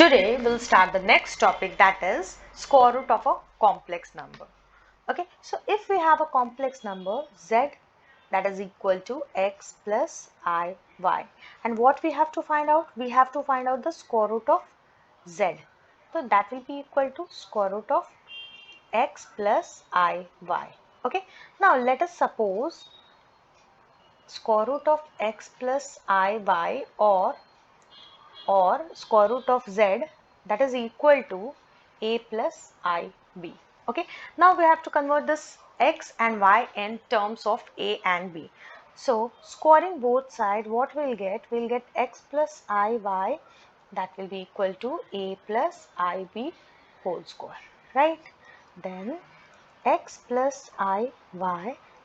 Today we'll start the next topic, that is square root of a complex number. Okay, so if we have a complex number z that is equal to x plus I y, and what we have to find out? We have to find out the square root of z. So that will be equal to square root of x plus I y. Okay, now let us suppose square root of x plus I y or square root of z that is equal to a plus ib. Okay, now we have to convert this x and y in terms of a and b. So squaring both sides, what we'll get? We'll get x plus iy, that will be equal to a plus ib whole square, right? Then x plus iy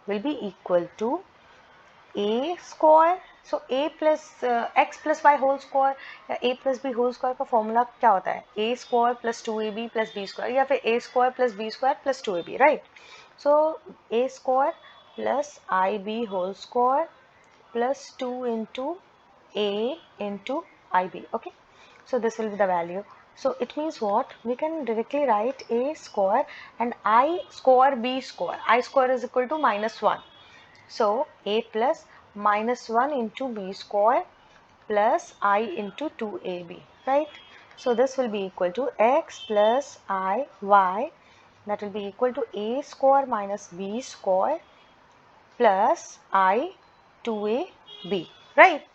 will be equal to a square. So a plus x plus y whole square या a plus b whole square का formula क्या होता है? a square plus 2ab plus b square या फिर a square plus b square plus 2ab, right? So a square plus ib whole square plus 2 into a into ib. Okay, so this will be the value. So it means what? We can directly write a square and I square b square. I square is equal to -1. So a plus minus 1 into b square plus I into 2ab, right? So this will be equal to x plus I y, that will be equal to a square minus b square plus I 2ab, right?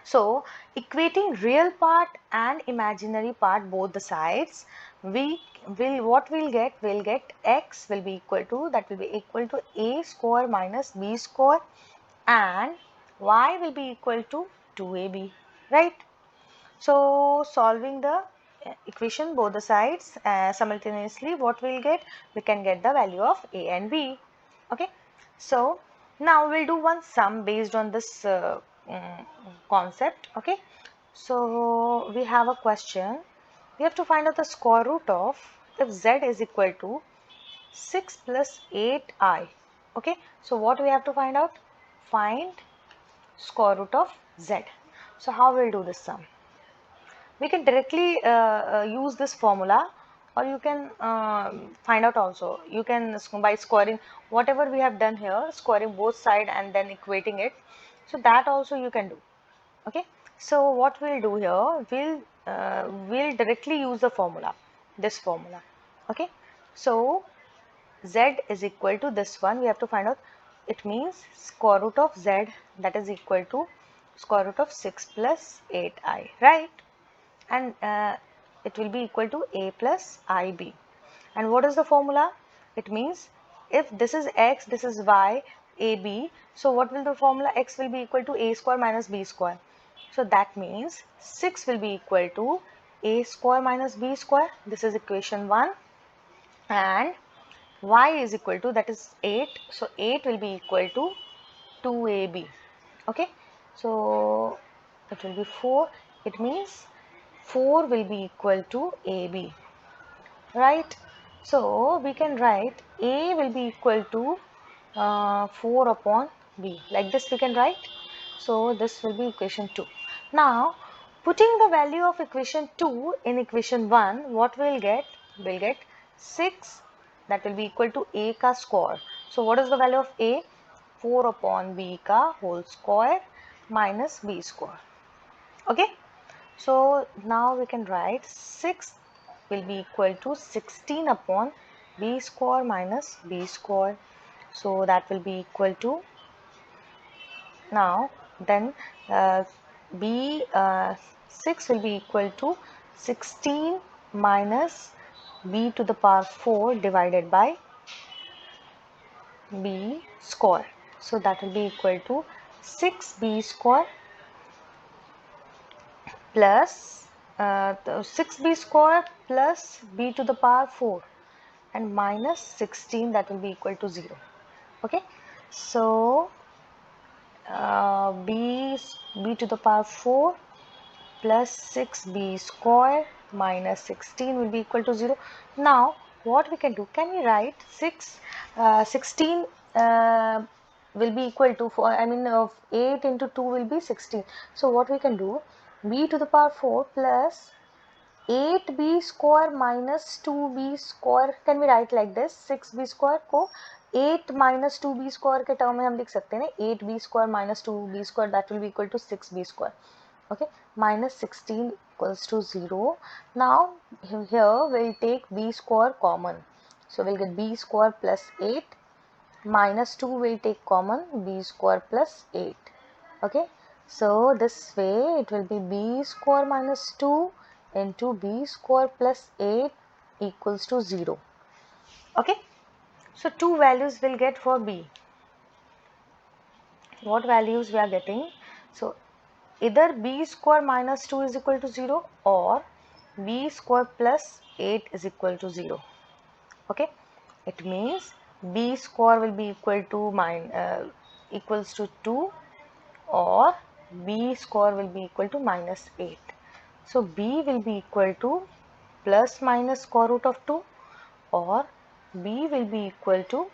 So equating real part and imaginary part both the sides, we will what we'll get? We'll get x will be equal to, that will be equal to a square minus b square, and y will be equal to 2ab, right? So solving the equation both the sides simultaneously, what we'll get? We can get the value of a and b. Okay, so now we'll do one sum based on this concept. Okay, so we have a question. We have to find out the square root of, if z is equal to 6 plus 8i. Okay, so what we have to find out? Find square root of z. So how we'll do this sum? We can directly use this formula, or you can find out also. You can by squaring whatever we have done here, squaring both side and then equating it. So that also you can do. Okay, so what we'll do here, we'll directly use the formula, this formula. Okay, so z is equal to this one, we have to find out. It means square root of z, that is equal to square root of 6 plus 8i, right? And it will be equal to a plus ib. And what is the formula? It means if this is x, this is y, ab, so what will the formula? X will be equal to a square minus b square. So that means 6 will be equal to a square minus b square. This is equation 1. And y is equal to, that is 8. So 8 will be equal to 2ab. Okay, so it will be 4. It means 4 will be equal to AB, right? So we can write A will be equal to 4 upon B. Like this we can write. So this will be equation 2. Now putting the value of equation 2 in equation 1, what we'll get? We'll get 6, that will be equal to A ka square. So what is the value of A? 4 upon B ka whole square minus B square. Okay, so now we can write 6 will be equal to 16 upon b square minus b square. So that will be equal to, now then b 6 will be equal to 16 minus b to the power 4 divided by b square. So that will be equal to 6b square plus 6b square plus b to the power 4 and minus 16, that will be equal to 0. Okay, so b to the power 4 plus 6b square minus 16 will be equal to 0. Now what we can do? Can we write 16 will be equal to 4, 8 into 2 will be 16. So what we can do? B to the power 4 plus 8b square minus 2b square can be write like this. 6b square को 8 minus 2b square के term में हम लिख सकते हैं ना, 8b square minus 2b square that will be equal to 6b square. Okay, minus 16 equals to 0. Now here we'll take b square common, so we'll get b square plus 8 minus 2 will take common, b square plus 8. Okay, so this way it will be b square minus 2 into b square plus 8 equals to 0. Okay, so two values will get for b. What values we are getting? So either b square minus 2 is equal to 0 or b square plus 8 is equal to 0. Okay, it means b square will be equal to equals to 2 or b square will be equal to minus 8. So b will be equal to plus minus square root of 2 or b will be equal to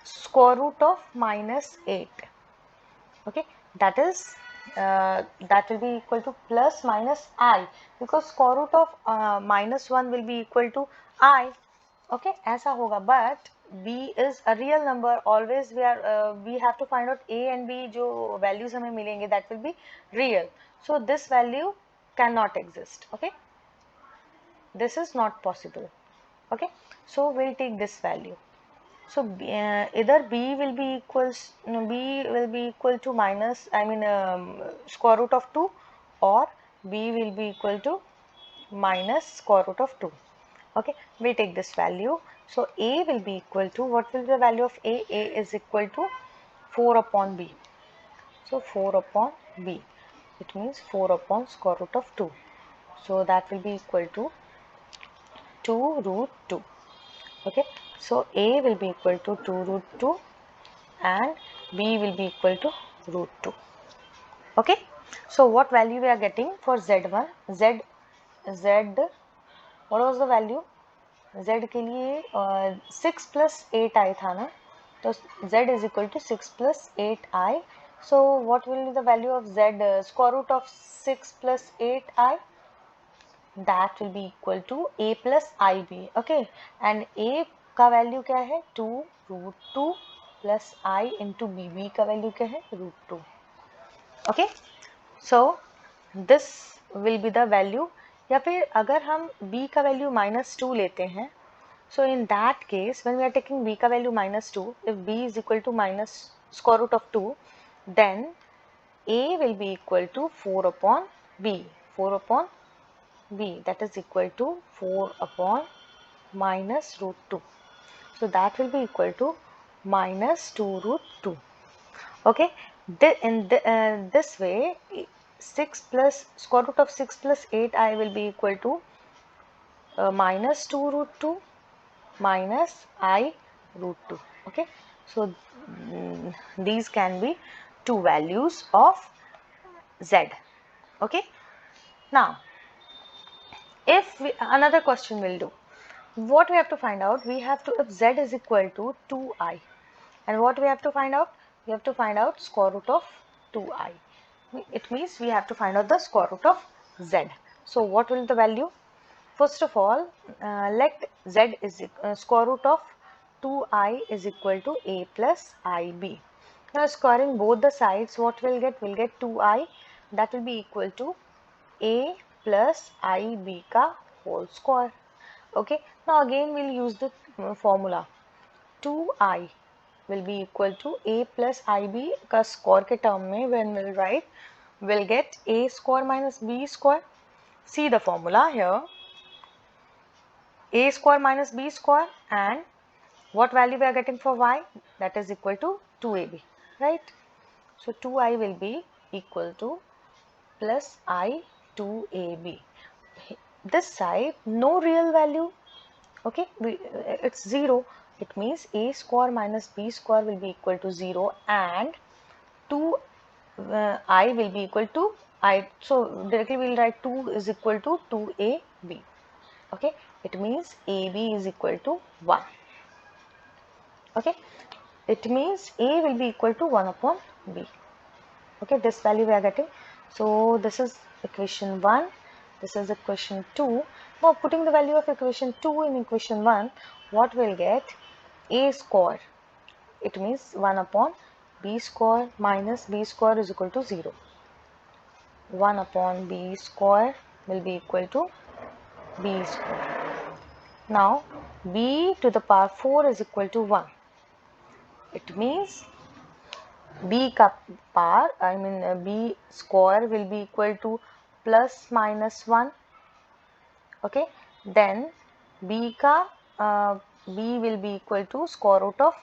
square root of minus 8. Okay, that is that will be equal to plus minus I, because square root of minus 1 will be equal to I. Okay, ऐसा होगा, but b is a real number. Always we have to find out a and b जो values हमें मिलेंगे that will be real. So this value cannot exist. Okay, this is not possible. Okay, so we'll take this value. So either b will be equal to minus, square root of 2 or b will be equal to minus square root of 2. Okay, we take this value. So a will be equal to, what will be the value of a? A is equal to 4 upon b. So 4 upon b, it means 4 upon square root of 2. So that will be equal to 2 root 2. Okay, so a will be equal to 2 root 2 and b will be equal to root 2. Okay, so what value we are getting for z1? Z, what was the value? Z के लिए 6 plus 8i था ना, तो z is equal to 6 plus 8i. So what will be the value of z? Square root of 6 plus 8i, that will be equal to a plus ib. Okay, and a का value क्या है? 2 root 2 plus I into b. b का value क्या है? root 2. Okay, so this will be the value. या फिर अगर हम b का वैल्यू -2 लेते हैं, so in that case when we are taking b का value -2, if b is equal to minus square root of 2, then a will be equal to 4 upon b. 4 upon b, that is equal to 4 upon minus root 2. So that will be equal to minus 2 root 2. Okay, in this way 6 plus square root of 6 plus 8i will be equal to minus 2 root 2 minus I root 2. Okay, so these can be two values of z. Okay, now if another question will do, what we have to find out? We have to, if z is equal to 2i, and what we have to find out? We have to find out square root of 2i. It means we have to find out the square root of z. So what will the value? First of all, let z is square root of 2i is equal to a plus ib. Now squaring both the sides, what we'll get? We'll get 2i, that will be equal to a plus ib ka whole square. Okay, now again we'll use the formula. 2i will be equal to a plus ib का square के term में when we'll write, we'll get a square minus b square. See the formula here, a square minus b square, and what value we are getting for y? That is equal to 2ab, right? So 2i will be equal to plus I 2ab. This side no real value. Okay, it's 0. It means a square minus b square will be equal to 0 and 2i will be equal to I. So directly we will write 2 is equal to 2ab. Okay, it means ab is equal to 1. Okay, it means a will be equal to 1 upon b. Okay, this value we are getting. So this is equation 1. This is equation 2. Now putting the value of equation 2 in equation 1, what we'll get? A square. It means 1 upon b square minus b square is equal to 0. 1 upon b square will be equal to b square. Now b to the power 4 is equal to 1. It means b ka power, b square will be equal to plus minus 1. Okay, then b will be equal to square root of,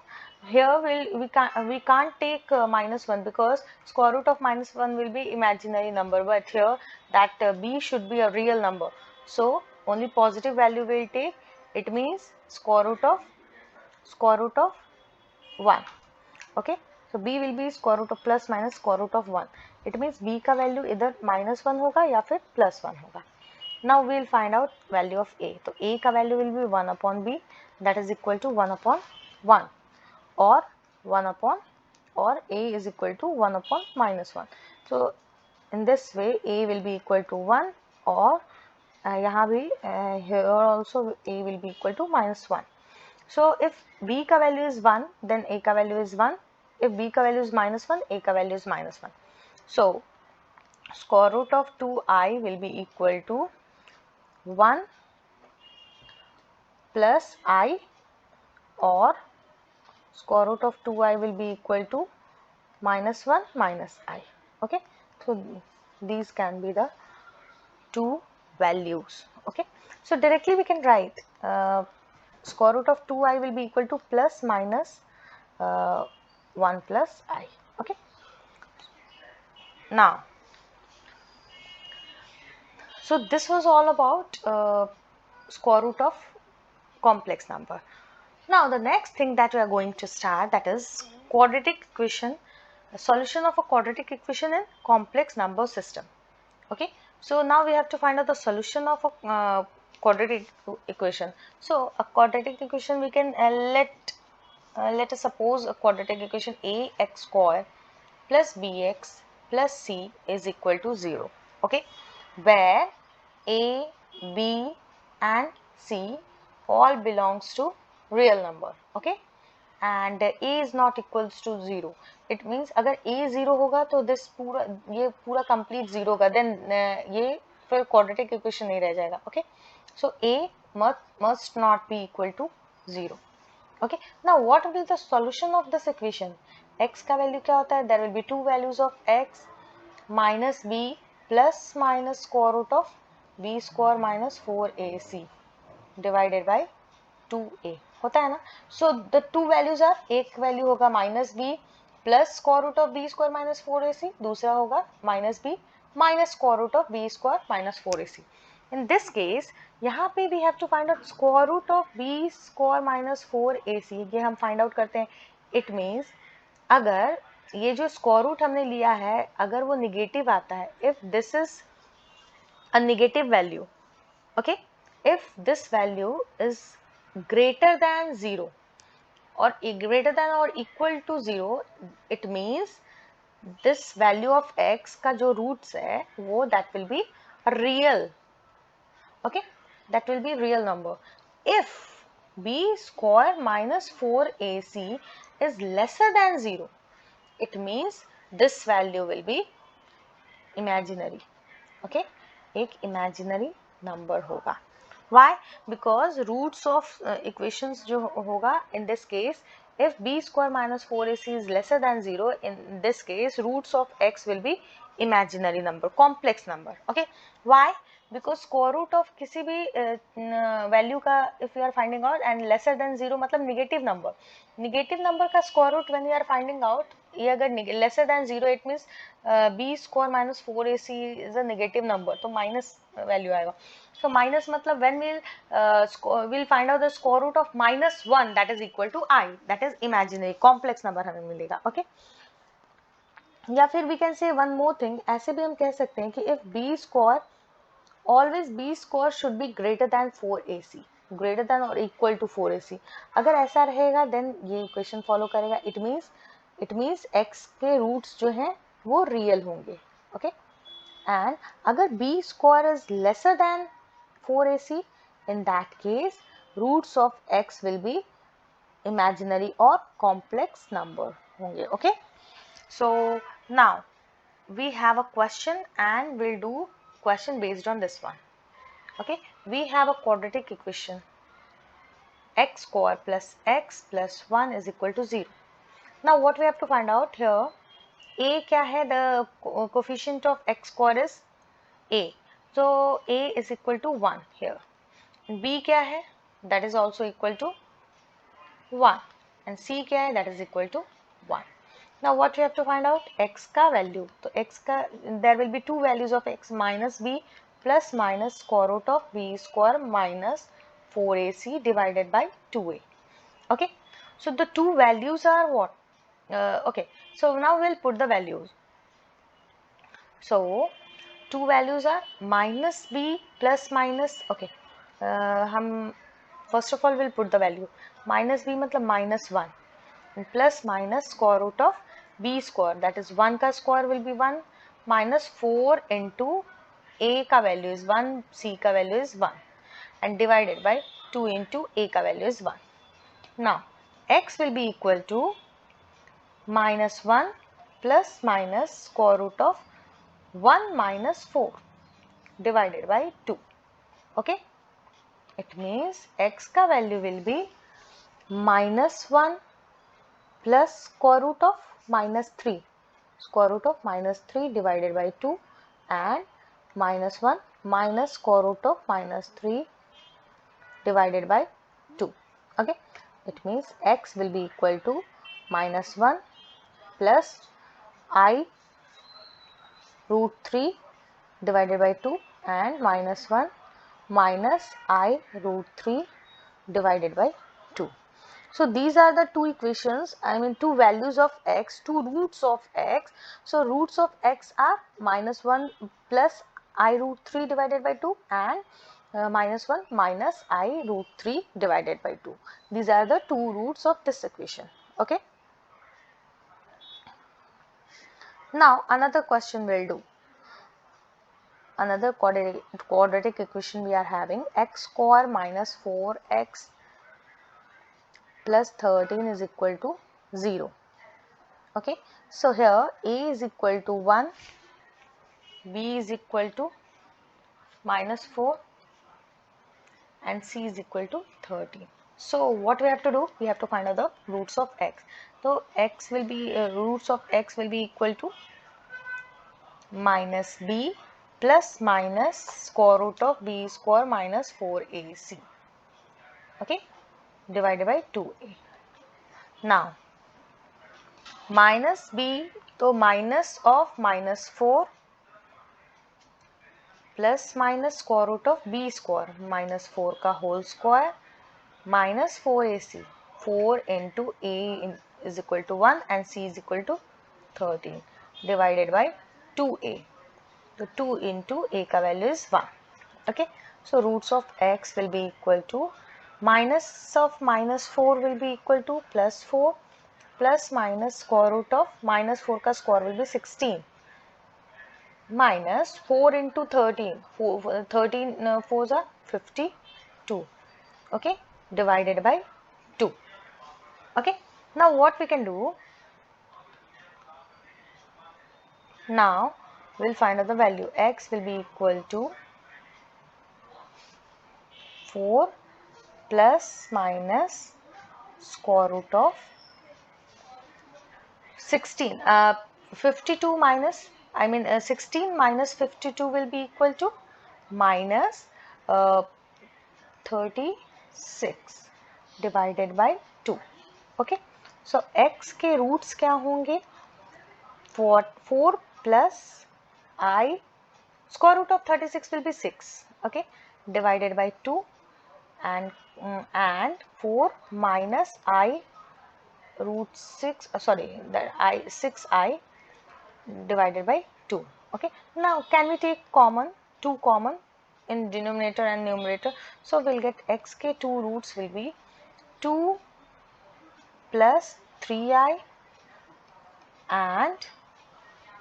here we can't take minus 1 because square root of minus 1 will be imaginary number, but here that b should be a real number, so only positive value will take. It means square root of 1. Okay, so b will be square root of plus minus square root of 1. It means b का value either minus 1 होगा या फिर plus 1 होगा. Now we will find out value of a. So a का value will be 1 upon b, that is equal to 1 upon 1, or 1 upon, or a is equal to 1 upon minus 1. So in this way a will be equal to 1, or यहाँ भी here also a will be equal to minus 1. So if b का value is 1, then a का value is 1. If b का value is minus 1, a का value is minus 1. So square root of 2i will be equal to 1 plus I, or square root of 2i will be equal to minus 1 minus I. Okay, so these can be the two values. Okay, so directly we can write square root of 2i will be equal to plus minus 1 plus I. Okay, now so this was all about square root of complex number. Now the next thing that we are going to start, that is quadratic equation, solution of a quadratic equation in complex number system. Okay, so now we have to find out the solution of a quadratic equation. So a quadratic equation, we can let us suppose a quadratic equation ax square plus bx plus c is equal to 0. Okay, where a, b and c all belongs to real number. Okay, and a is not equals to 0. It means अगर a 0 होगा तो this ये पूरा complete 0 होगा, then ये फिर quadratic equation नहीं रह जाएगा. Okay, so a must not be equal to 0. Okay, now what will be the solution of this equation? X का value क्या होता है? There will be two values of x minus b plus minus square root of b square minus 4ac divided by 2a होता है ना. So the two values are, एक value होगा minus b plus square root of b square minus 4ac, दूसरा होगा minus b minus square root of b square minus 4ac. In this case यहाँ पे we have to find out square root of b square minus 4ac. ये हम find out करते हैं. It means अगर ये जो square root हमने लिया है, अगर वो negative आता है, if this is a negative value, okay, if this value is greater than 0 or greater than or equal to 0, it means this value of x का जो roots है वो that will be real. Okay, that will be real number. If b square minus 4ac is lesser than 0, it means this value will be imaginary. Okay, एक imaginary number होगा. Why? Because roots of equations जो होगा, in this case if b square minus 4ac is lesser than 0, in this case roots of x will be imaginary number, complex number. Okay, why? Because square root of किसी भी value का if you are finding out and lesser than 0 मतलब negative number का square root when you are finding out, ये अगर lesser than 0, it means b square minus 4ac is a negative number, तो minus value आएगा. So minus मतलब when we'll find out the square root of minus 1, that is equal to I, that is imaginary complex number हमें मिलेगा. Okay, या फिर we can say one more thing, ऐसे भी हम कह सकते हैं कि if b square, always b square should be greater than 4ac, greater than or equal to 4ac. अगर ऐसा रहेगा then ये equation follow करेगा. It means x के roots जो हैं वो real होंगे. Okay, And अगर b square is lesser than 4ac, in that case roots of x will be imaginary or complex number होंगे. Okay, so now we have a question and we'll do question based on this one. Okay, we have a quadratic equation x square plus x plus 1 is equal to 0. Now what we have to find out here, a क्या है, the coefficient of x square is a, so a is equal to 1 here. b क्या है, that is also equal to 1, and c क्या है, that is equal to 1. Now what we have to find out, x का value, तो x का, there will be two values of x, minus b plus minus square root of b square minus 4ac divided by 2a. Okay, so the two values are what? Okay, so now we'll put the values. So two values are minus b plus minus, okay, हम first of all we'll put the value. Minus b मतलब minus 1 and plus minus square root of b square, that is 1 का square will be 1 minus 4 into a का value is 1, c का value is 1 and divided by 2 into a का value is 1. Now x will be equal to minus 1 plus minus square root of 1 minus 4 divided by 2. Okay, it means x का value will be minus 1 plus square root of minus 3, square root of minus 3 divided by 2, and minus 1 minus square root of minus 3 divided by 2. Okay, it means x will be equal to minus 1 plus I root 3 divided by 2 and minus 1 minus I root 3 divided by 2. So these are the two equations, I mean two values of x, two roots of x. So roots of x are minus 1 plus I root 3 divided by 2 and minus 1 minus I root 3 divided by 2. These are the two roots of this equation. Okay. Now another question we'll do. Another quadratic equation we are having, x square minus 4x plus 13 is equal to 0. Okay, so here a is equal to 1, b is equal to minus 4 and c is equal to 13. So what we have to do, we have to find out the roots of x. So x will be roots of x will be equal to minus b plus minus square root of b square minus 4ac. Okay, divided by 2a. Now minus b, तो minus of minus 4 plus minus square root of b square minus 4 का whole square minus 4ac, 4 into a is equal to 1 and c is equal to 13 divided by 2a. So 2 into a का value is 1. Okay, so roots of x will be equal to minus of minus 4 will be equal to plus 4 plus minus square root of minus 4 का square will be 16 minus 4 into 13, 13 4s are 52. Okay, divided by 2. Okay, now what we can do, now we'll find out the value. X will be equal to 4 plus minus square root of 16. 52 minus, 16 minus 52 will be equal to minus 36 divided by 2. Okay, so x के roots क्या होंगे, 4 plus I square root of 36 will be 6. Okay, divided by 2 and 4 minus I root 6, sorry, that I 6I divided by 2. Okay, now can we take common, 2 common in denominator and numerator? So we'll get x के two roots will be 2 plus 3i and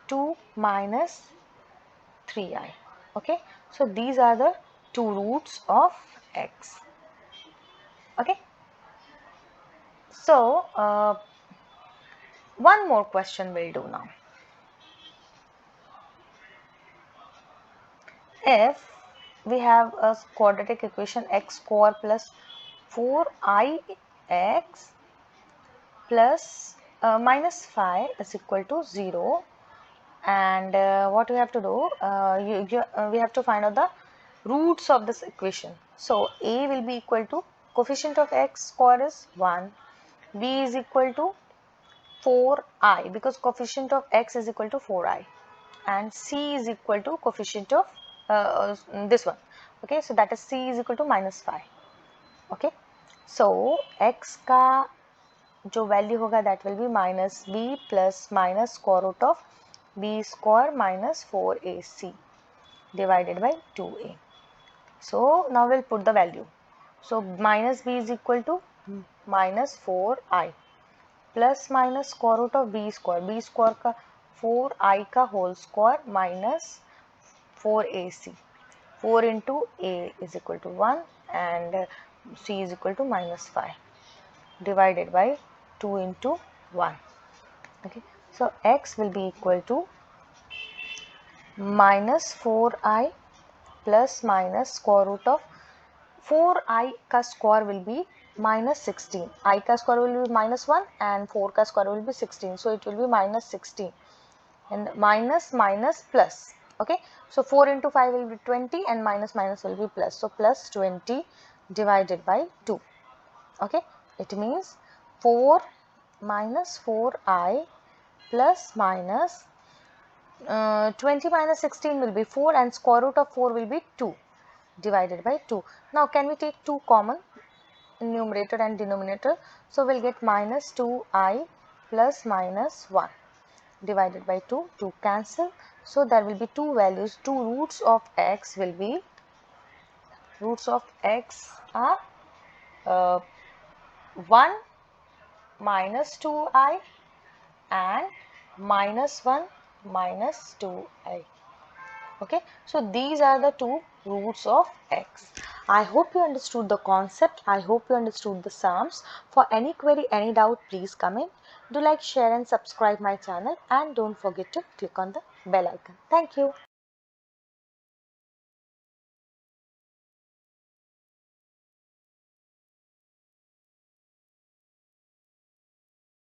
2 minus 3i. Okay, so these are the two roots of x. Okay, so one more question we'll do now. If we have a quadratic equation x square plus 4ix plus minus 5 is equal to 0, and what we have to do, we have to find out the roots of this equation. So a will be equal to coefficient of x square is 1, b is equal to 4i because coefficient of x is equal to 4i, and c is equal to coefficient of this one. Okay, so that is c is equal to minus 5. Okay, so x का जो value होगा that will be minus b plus minus square root of b square minus 4ac divided by 2a. So now we'll put the value. So minus b is equal to minus 4i plus minus square root of b square का 4i का whole square minus 4ac. 4 into a is equal to 1 and c is equal to minus 5 divided by 2 into 1. Okay, so x will be equal to minus 4i plus minus square root of 4i का square will be minus 16. I का square will be minus 1 and 4 का square will be 16. So it will be minus 16 and minus minus plus. Okay, so 4 into 5 will be 20 and minus minus will be plus. So plus 20 divided by 2. Okay, it means 4 minus 4i plus minus 20 minus 16 will be 4 and square root of 4 will be 2 divided by 2. Now can we take 2 common in numerator and denominator? So we'll get minus 2i plus minus 1 divided by 2. 2 cancel. So there will be two values. Two roots of x will be, roots of x are 1 minus 2i and minus 1 minus 2i. Okay, so these are the two roots of x. I hope you understood the concept. I hope you understood the sums. For any query, any doubt, please comment. Do like, share and subscribe my channel, and don't forget to click on the bell icon. Thank you.